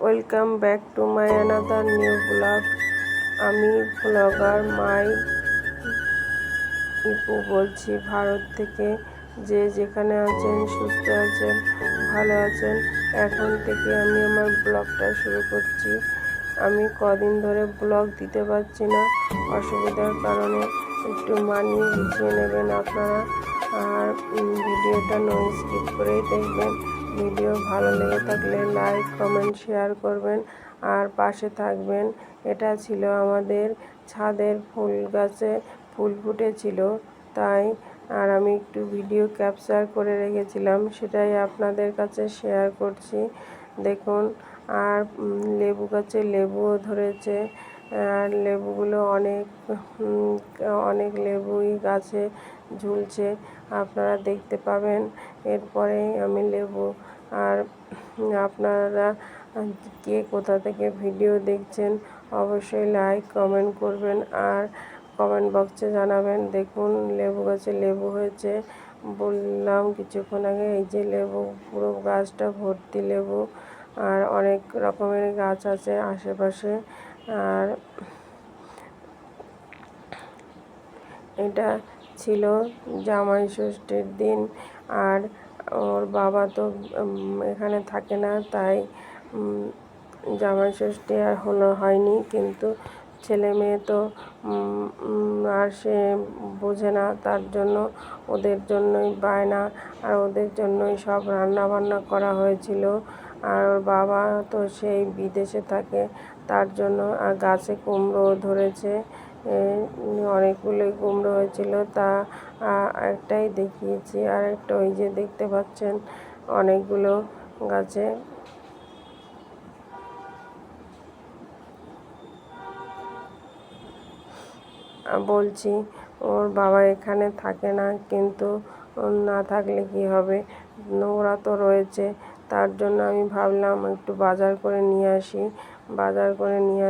Welcome back to my another new blog. আমি blogger Ipu বলছি ভারত থেকে। যে যেখানে আছেন, সুস্থ আছেন, ভালো আছেন, এখন থেকে আমি আমার ব্লগটা শুরু করছি। আমি কদিন ধরে ব্লগ দিতে পারছি না, অসুবিধার কারণে। একটু মানিয়ে গুছিয়ে নেবেন আপনারা। আর ভিডিওটা নো স্কিপ করেই দেখবেন। ভিডিও ভালো লেগে থাকলে লাইক, কমেন্ট, শেয়ার করবেন আর পাশে থাকবেন। এটা ছিল আমাদের ছাদের ফুল গাছে ফুল ফুটেছিল, তাই আর আমি একটু ভিডিও ক্যাপচার করে রেখেছিলাম, সেটাই আপনাদের কাছে শেয়ার করছি। দেখুন, আর লেবু গাছে লেবুও ধরেছে। আর লেবুগুলো অনেক লেবুই গাছে ঝুলছে, আপনারা দেখতে পাবেন এরপরেই আমি লেবু। আর আপনারা কে কোথা থেকে ভিডিও দেখছেন অবশ্যই লাইক, কমেন্ট করবেন আর কমেন্ট বক্সে জানাবেন। দেখুন, লেবু গাছে লেবু হয়েছে, বললাম কিছুক্ষণ আগে। এই যে লেবু, পুরো গাছটা ভর্তি লেবু। আর অনেক রকমের গাছ আছে আশেপাশে। আর এটা ছিল জামাই ষষ্ঠীর দিন। আর ওর বাবা তো এখানে থাকে না, তাই জামাই ষষ্ঠী আর হয়নি। কিন্তু ছেলে মেয়ে তো আর সে বোঝে না, তার জন্য ওদের জন্যই বায়না আর ওদের জন্যই সব রান্না বান্না করা হয়েছিল। আর ওর বাবা তো সেই বিদেশে থাকে, তার জন্য। আর গাছে কুমড়ো ধরেছে, অনেকগুলোই কুমড়ো হয়েছিল, তা একটাই দেখিয়েছি। আর একটা ওই যে দেখতে পাচ্ছেন অনেকগুলো গাছে। বলছি, ওর বাবা এখানে থাকে না, কিন্তু না থাকলে কি হবে, নোংরা তো রয়েছে। তার জন্য আমি ভাবলাম একটু বাজার করে নিয়ে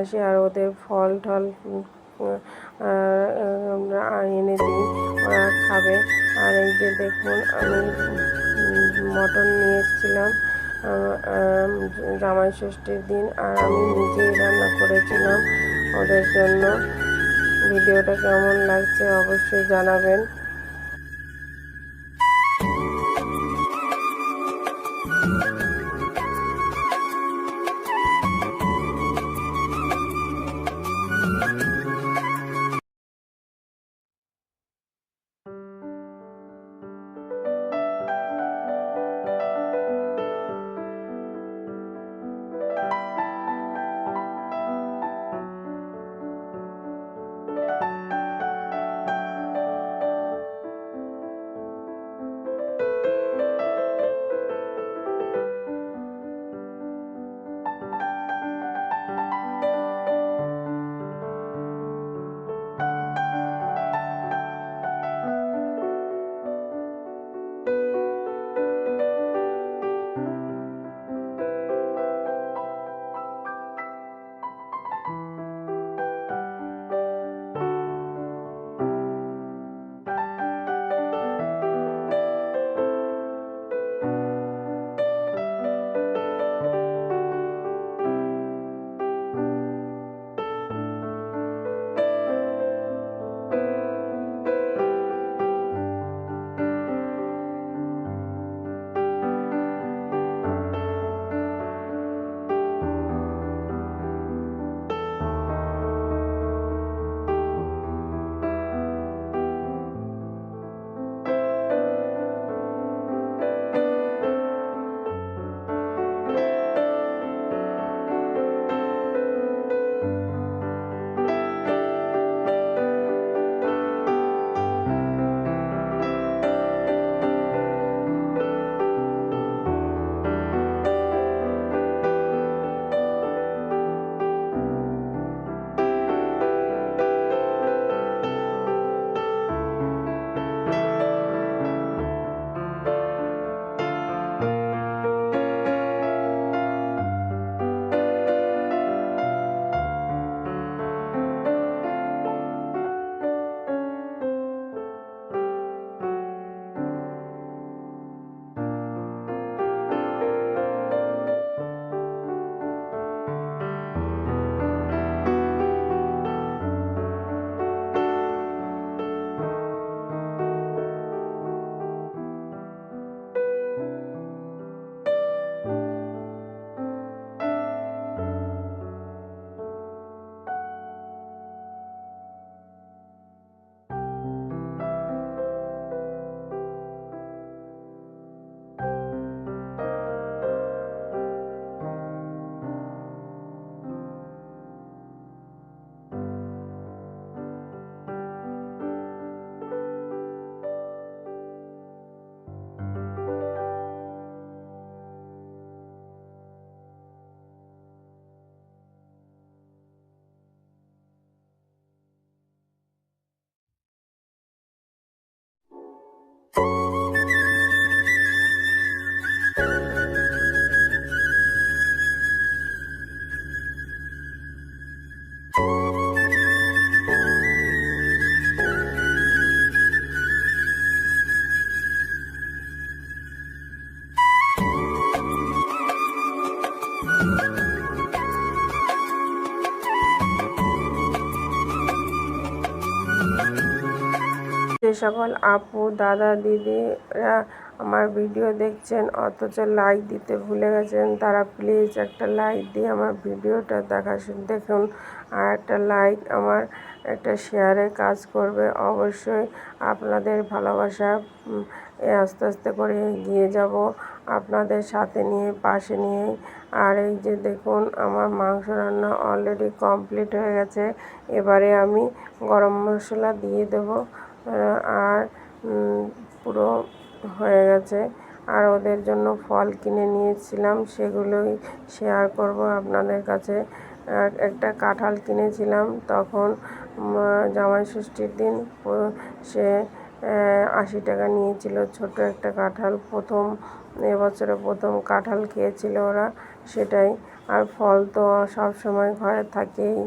আসি। আর ওদের ফল টল এনে দিই, ওরা খাবে। আর এই যে দেখুন, আমি মটন নিয়ে এসেছিলাম জামাই ষষ্ঠীর দিন, আর আমি নিজেই রান্না করেছিলাম ওদের জন্য। ভিডিওটা কেমন লাগছে অবশ্যই জানাবেন। যে সকল আপু দাদা দিদিরা আমার ভিডিও দেখছেন অথচ লাইক দিতে ভুলে গেছেন, তারা প্লিজ একটা লাইক দিয়ে আমার ভিডিওটা দেখুন। আর একটা লাইক আমার একটা শেয়ারের কাজ করবে। অবশ্যই আপনাদের ভালোবাসা আস্তে আস্তে করে এগিয়ে যাব আপনাদের সাথে নিয়ে, পাশে নিয়ে। আর এই যে দেখুন আমার মাংস রান্না অলরেডি কমপ্লিট হয়ে গেছে। এবারে আমি গরম মশলা দিয়ে দেবো। আর পুরো হয়ে গেছে। আর ওদের জন্য ফল কিনে নিয়েছিলাম, সেগুলোই শেয়ার করব আপনাদের কাছে। একটা কাঁঠাল কিনেছিলাম তখন জামাই ষষ্ঠীর দিন, সে 80 টাকা নিয়েছিল ছোট একটা কাঁঠাল। এবছরে প্রথম কাঁঠাল খেয়েছিল ওরা, সেটাই। আর ফল তো সব সময় ঘরে থাকেই।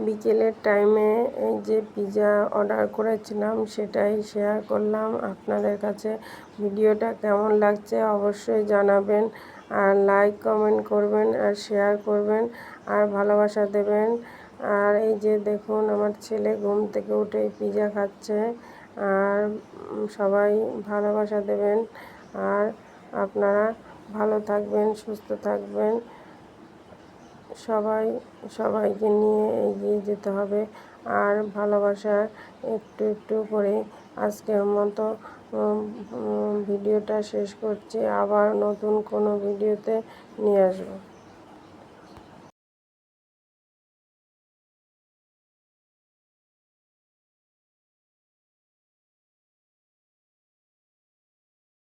বিকেলের টাইমে এই যে পিৎজা অর্ডার করেছিলাম সেটাই শেয়ার করলাম আপনাদের কাছে। ভিডিওটা কেমন লাগছে অবশ্যই জানাবেন, আর লাইক কমেন্ট করবেন আর শেয়ার করবেন আর ভালোবাসা দেবেন। আর এই যে দেখুন আমার ছেলে ঘুম থেকে উঠে পিৎজা খাচ্ছে। আর সবাই ভালোবাসা দেবেন, আর আপনারা ভালো থাকবেন, সুস্থ থাকবেন। সবাইকে নিয়ে এগিয়ে যেতে হবে। আর ভালোবাসা একটু একটু করে আজকের মতো ভিডিওটা শেষ করছি। আবার নতুন কোনো ভিডিওতে নিয়ে আসবো।